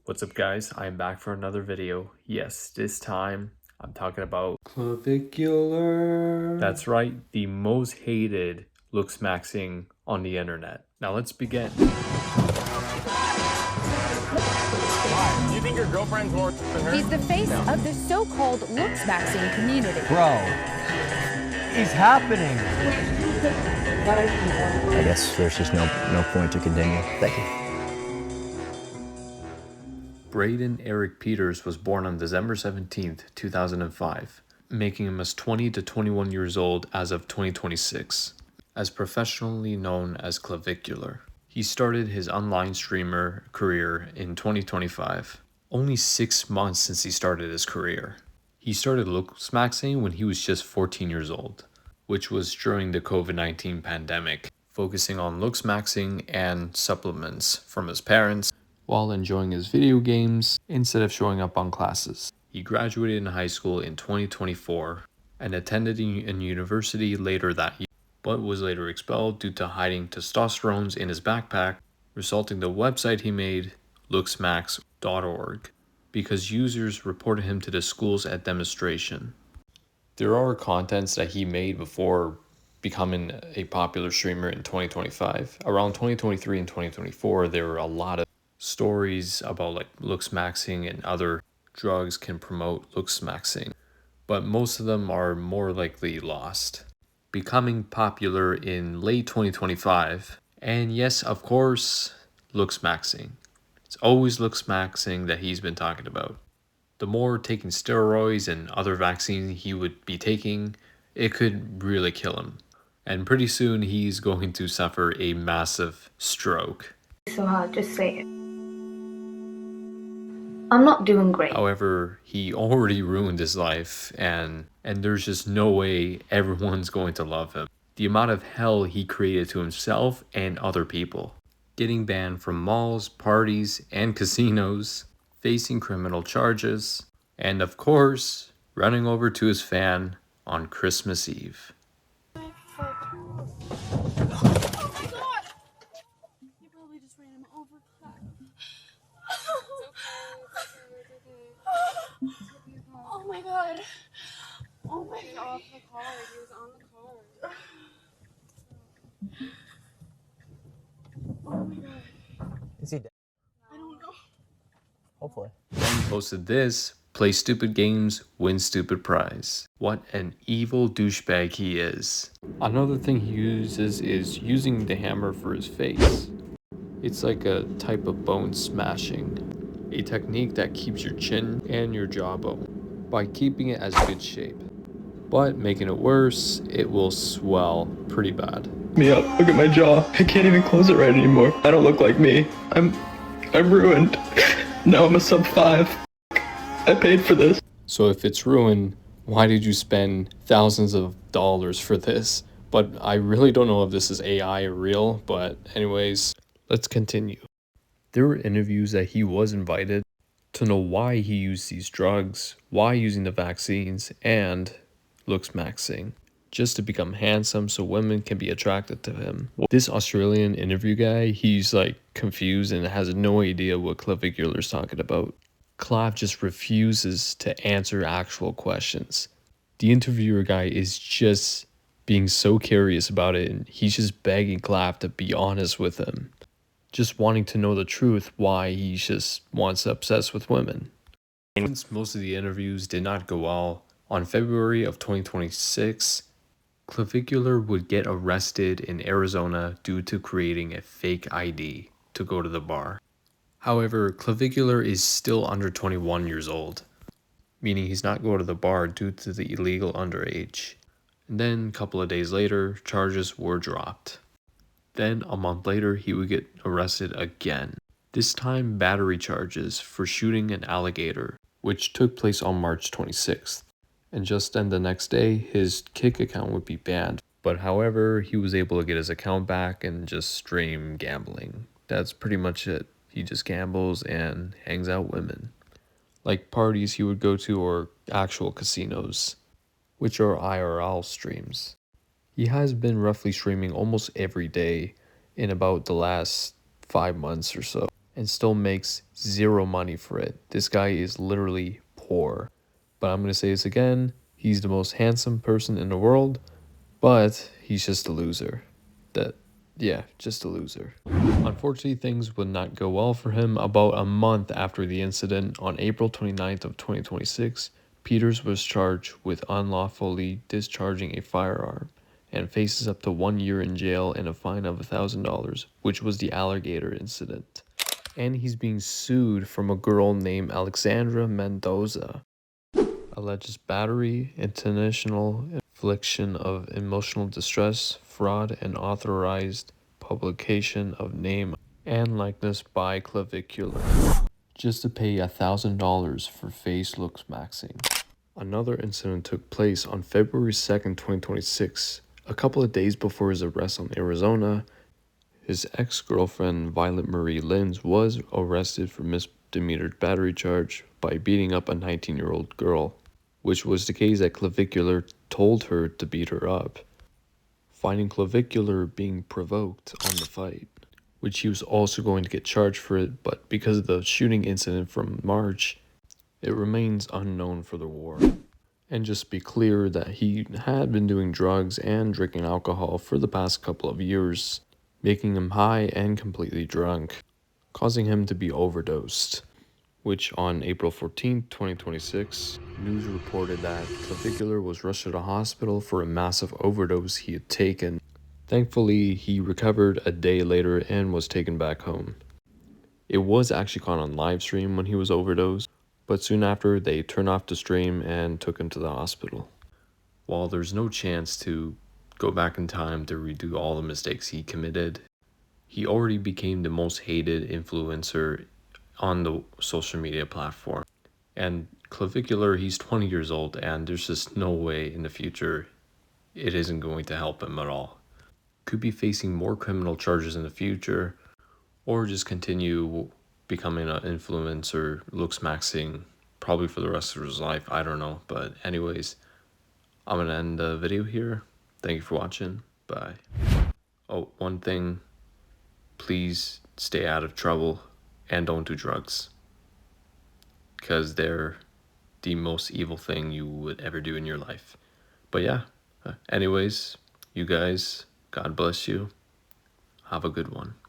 What's up guys, I'm back for another video. Yes, this time I'm talking about Clavicular. That's right, the most hated Looksmaxxing on the internet. Now let's begin. Do you think your girlfriend's more than her? He's the face of the so-called Looksmaxxing community. Bro, it's happening. I guess there's just no point to continue. Thank you. Braden Eric Peters was born on December 17th, 2005, making him as 20 to 21 years old as of 2026, as professionally known as Clavicular. He started his online streamer career in 2025, only 6 months since he started his career. He started Looksmaxxing when he was just 14 years old, which was during the COVID-19 pandemic, focusing on Looksmaxxing and supplements from his parents, while enjoying his video games instead of showing up on classes. He graduated in high school in 2024 and attended a university later that year, but was later expelled due to hiding testosterone in his backpack, resulting in the website he made, Looksmaxx.org, because users reported him to the schools at demonstration. There are contents that he made before becoming a popular streamer in 2025. Around 2023 and 2024, there were a lot of stories about like Looksmaxxing and other drugs can promote Looksmaxxing, but most of them are more likely lost. Becoming popular in late 2025, and yes, of course, Looksmaxxing. It's always Looksmaxxing that he's been talking about. The more taking steroids and other vaccines he would be taking, it could really kill him. And pretty soon he's going to suffer a massive stroke. So hard, just say it. I'm not doing great. However, he already ruined his life, and there's just no way everyone's going to love him. The amount of hell he created to himself and other people. Getting banned from malls, parties, and casinos, facing criminal charges, and of course, running over to his fan on Christmas Eve. Oh my god. Oh my god. Off the car. He was on the car. Oh my god. Is he dead? I don't know. Hopefully. Then he posted this: play stupid games, win stupid prize. What an evil douchebag he is. Another thing he uses is using the hammer for his face. It's like a type of bone smashing, a technique that keeps your chin and your jawbone by keeping it as good shape. But making it worse, it will swell pretty bad. Me up. Look at my jaw. I can't even close it right anymore. I don't look like me. I'm ruined. Now I'm a sub 5. I paid for this. So if it's ruined, why did you spend thousands of dollars for this? But I really don't know if this is AI or real, but anyways, let's continue. There were interviews that he was invited to know why he used these drugs, why using the vaccines, and Looksmaxxing, just to become handsome so women can be attracted to him. This Australian interview guy, he's like confused and has no idea what Clavicular's talking about. Clav just refuses to answer actual questions. The interviewer guy is just being so curious about it, and he's just begging Clav to be honest with him. Just wanting to know the truth why he just wants to obsess with women. Since most of the interviews did not go well, on February of 2026, Clavicular would get arrested in Arizona due to creating a fake ID to go to the bar. However, Clavicular is still under 21 years old, meaning he's not going to the bar due to the illegal underage. And then a couple of days later, charges were dropped. Then a month later, he would get arrested again. This time battery charges for shooting an alligator, which took place on March 26th. And just then the next day, his Kick account would be banned. But however, he was able to get his account back and just stream gambling. That's pretty much it. He just gambles and hangs out women. Like parties he would go to or actual casinos, which are IRL streams. He has been roughly streaming almost every day in about the last 5 months or so. and still makes zero money for it. This guy is literally poor. But I'm going to say this again. He's the most handsome person in the world, but he's just a loser. Just a loser. Unfortunately, things would not go well for him. About a month after the incident, on April 29th of 2026, Peters was charged with unlawfully discharging a firearm and faces up to 1 year in jail and a fine of $1,000, which was the alligator incident. And he's being sued from a girl named Alexandra Mendoza. Alleges battery, intentional infliction of emotional distress, fraud, and authorized publication of name and likeness by Clavicular, just to pay $1,000 for face Looksmaxxing. Another incident took place on February 2nd, 2026. A couple of days before his arrest in Arizona, his ex-girlfriend Violet Marie Lins was arrested for misdemeanor battery charge by beating up a 19-year-old girl, which was the case that Clavicular told her to beat her up, finding Clavicular being provoked on the fight, which he was also going to get charged for it, but because of the shooting incident from March, it remains unknown for the war. And just to be clear that he had been doing drugs and drinking alcohol for the past couple of years, making him high and completely drunk, causing him to be overdosed, which on April 14, 2026, news reported that Clavicular was rushed to the hospital for a massive overdose he had taken. Thankfully, he recovered a day later and was taken back home. It was actually caught on live stream when he was overdosed, but soon after they turned off the stream and took him to the hospital. While there's no chance to go back in time to redo all the mistakes he committed, he already became the most hated influencer on the social media platform. And Clavicular, he's 20 years old, and there's just no way in the future it isn't going to help him at all. Could be facing more criminal charges in the future, or just continue becoming an influencer, Looksmaxxing, probably for the rest of his life. I don't know. But anyways, I'm going to end the video here. Thank you for watching. Bye. Oh, one thing. Please stay out of trouble and don't do drugs, because they're the most evil thing you would ever do in your life. But yeah, anyways, you guys, God bless you. Have a good one.